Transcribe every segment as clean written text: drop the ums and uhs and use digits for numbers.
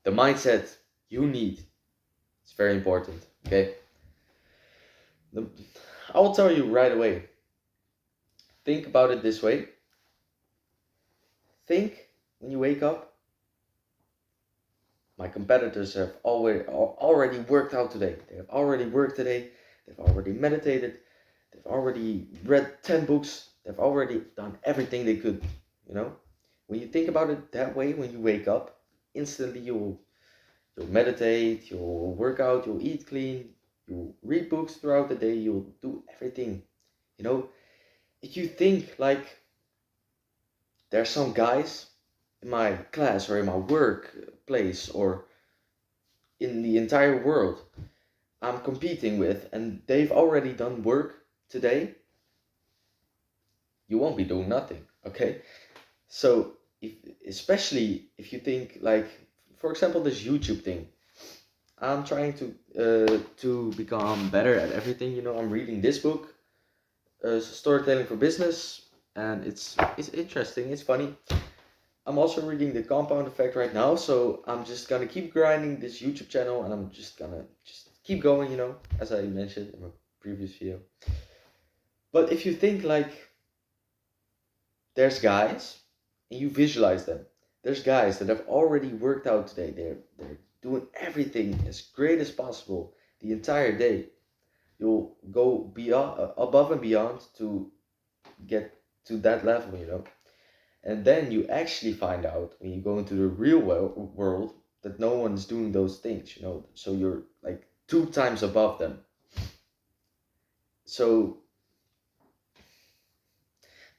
the mindset you need. It's very important. Okay. The, I will tell you right away. Think about it this way. Think when you wake up. My competitors have already worked out today. They have already worked today. They've already meditated. They've already read 10 books. They've already done everything they could. You know, when you think about it that way, when you wake up, instantly you'll meditate, you'll work out, you'll eat clean, you'll read books throughout the day, you'll do everything. You know, if you think like there's some guys in my class or in my workplace or in the entire world I'm competing with and they've already done work today, you won't be doing nothing, okay? So, if, especially if you think like, for example, this YouTube thing, I'm trying to become better at everything. You know, I'm reading this book, Storytelling for Business, and it's interesting. It's funny. I'm also reading The Compound Effect right now, so I'm just gonna keep grinding this YouTube channel, and I'm just gonna just keep going. You know, as I mentioned in my previous video. But if you think like there's guys, and you visualize them, there's guys that have already worked out today. They're doing everything as great as possible the entire day. You'll go beyond, above and beyond to get to that level, you know. And then you actually find out when you go into the real world that no one's doing those things, you know. So you're like 2 times above them. So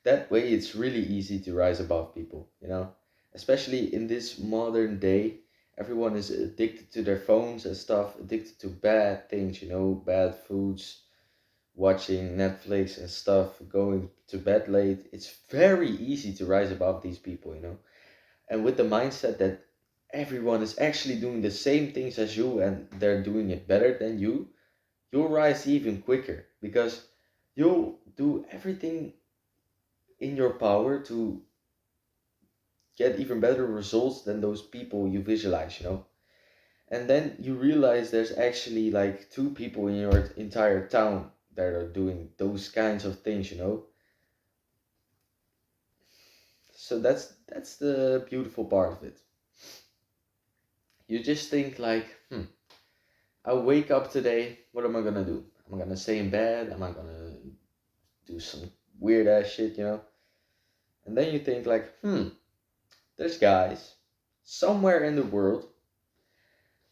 that way it's really easy to rise above people, you know. Especially in this modern day, everyone is addicted to their phones and stuff, addicted to bad things, you know, bad foods, watching Netflix and stuff, going to bed late. It's very easy to rise above these people, you know. And with the mindset that everyone is actually doing the same things as you and they're doing it better than you, you'll rise even quicker because you'll do everything in your power to get even better results than those people you visualize, you know. And then you realize there's actually like 2 people in your entire town that are doing those kinds of things, you know. So that's the beautiful part of it. You just think like, I wake up today, what am I gonna do? Am I gonna stay in bed? Am I gonna do some weird ass shit, you know? And then you think like, there's guys somewhere in the world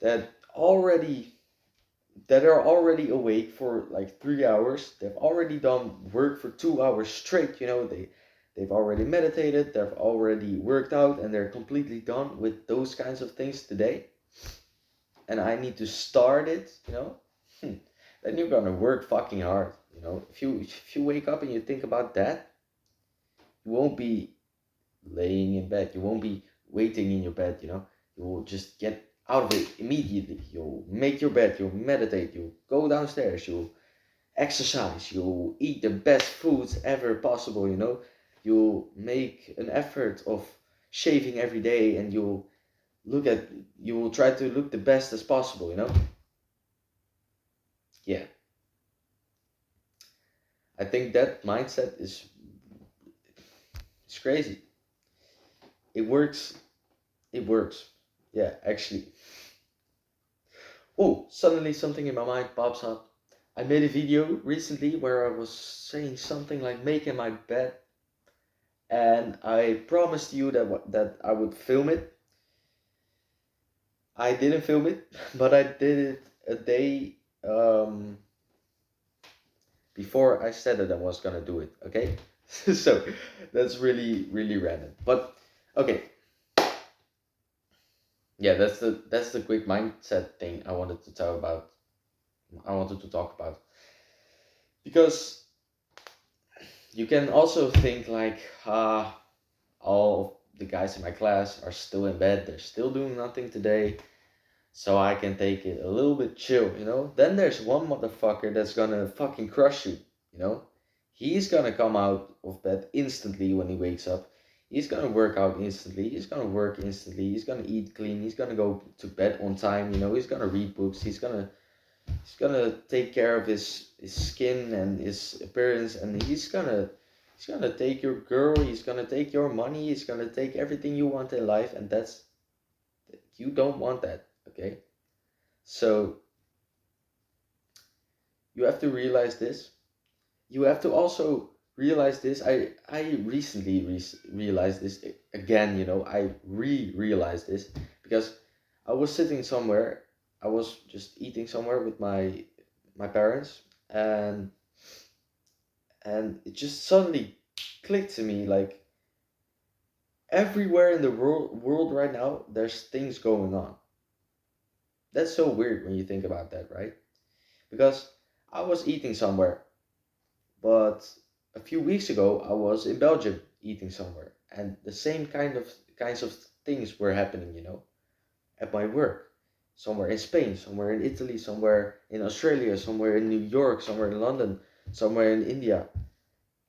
that already that are already awake for like 3 hours. They've already done work for 2 hours straight, you know, they've already meditated, they've already worked out, and they're completely done with those kinds of things today. And I need to start it, you know, then you're gonna work fucking hard, you know. If you wake up and you think about that, you won't be laying in bed. You won't be waiting in your bed, you know. You will just get out of it immediately. You'll make your bed, you'll meditate, you'll go downstairs, you'll exercise, you'll eat the best foods ever possible, you know. You'll make an effort of shaving every day and look at you will try to look the best as possible, you know. Yeah. I think that mindset is it's crazy. It works. It works. Yeah, actually. Oh, suddenly something in my mind pops up. I made a video recently where I was saying something like making my bed, and I promised you that I would film it. I didn't film it, but I did it a day um, before I said that I was gonna do it. Okay, so that's really random. But okay, yeah, that's the quick mindset thing I wanted to talk about. I wanted to talk about because you can also think like, all the guys in my class are still in bed, they're still doing nothing today, so I can take it a little bit chill, you know? Then there's one motherfucker that's gonna fucking crush you, you know? He's gonna come out of bed instantly when he wakes up. He's gonna work out instantly. He's gonna work instantly. He's gonna eat clean. He's gonna go to bed on time. He's gonna read books. He's gonna take care of his skin and his appearance, and he's gonna take your girl. He's gonna take your money. He's gonna take everything you want in life, and that's you don't want that. Okay, so you have to realize this. You have to also realize this. I recently realized this again. I realized this because I was sitting somewhere. I was just eating somewhere with my parents, and it just suddenly clicked to me like everywhere in the world right now there's things going on. That's so weird when you think about that, right? Because I was eating somewhere, but a few weeks ago I was in Belgium eating somewhere, and the same kinds of things were happening, at my work. Somewhere in Spain, somewhere in Italy, somewhere in Australia, somewhere in New York, somewhere in London, somewhere in India.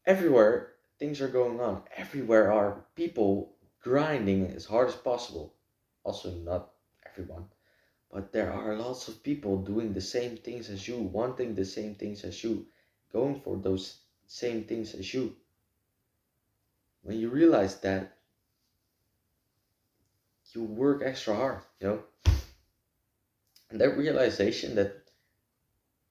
Everywhere things are going on. Everywhere are people grinding as hard as possible. Also, not everyone, but there are lots of people doing the same things as you, wanting the same things as you, going for those same things as you. When you realize that, you work extra hard. And that realization that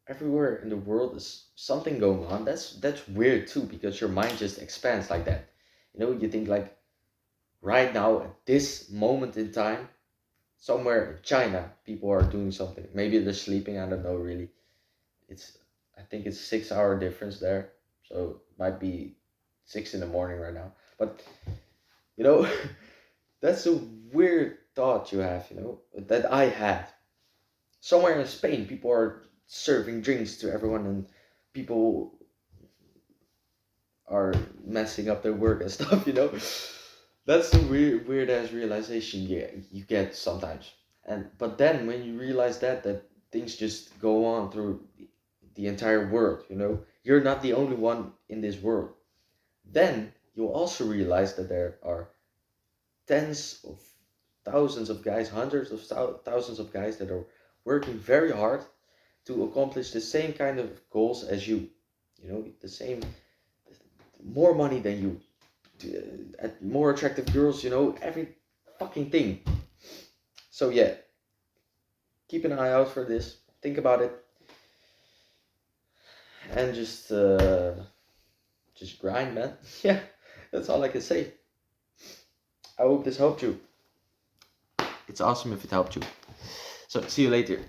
everywhere in the world is something going on, that's weird too, because your mind just expands like that. You think like right now at this moment in time, somewhere in China, people are doing something. Maybe they're sleeping, I don't know really. It's I think it's 6 hour difference there. So it might be 6 in the morning right now. But you know, that's a weird thought you have, that I had. Somewhere in Spain, people are serving drinks to everyone, and people are messing up their work and stuff. That's the weird ass realization you get sometimes. But then when you realize that things just go on through the entire world, you're not the only one in this world. Then you'll also realize that there are tens of thousands of guys, hundreds of thousands of guys that are working very hard to accomplish the same kind of goals as you. The same, more money than you, at more attractive girls, every fucking thing. So yeah, keep an eye out for this. Think about it, and just grind, man. Yeah, that's all I can say. I hope this helped you. It's awesome if it helped you. So see you later.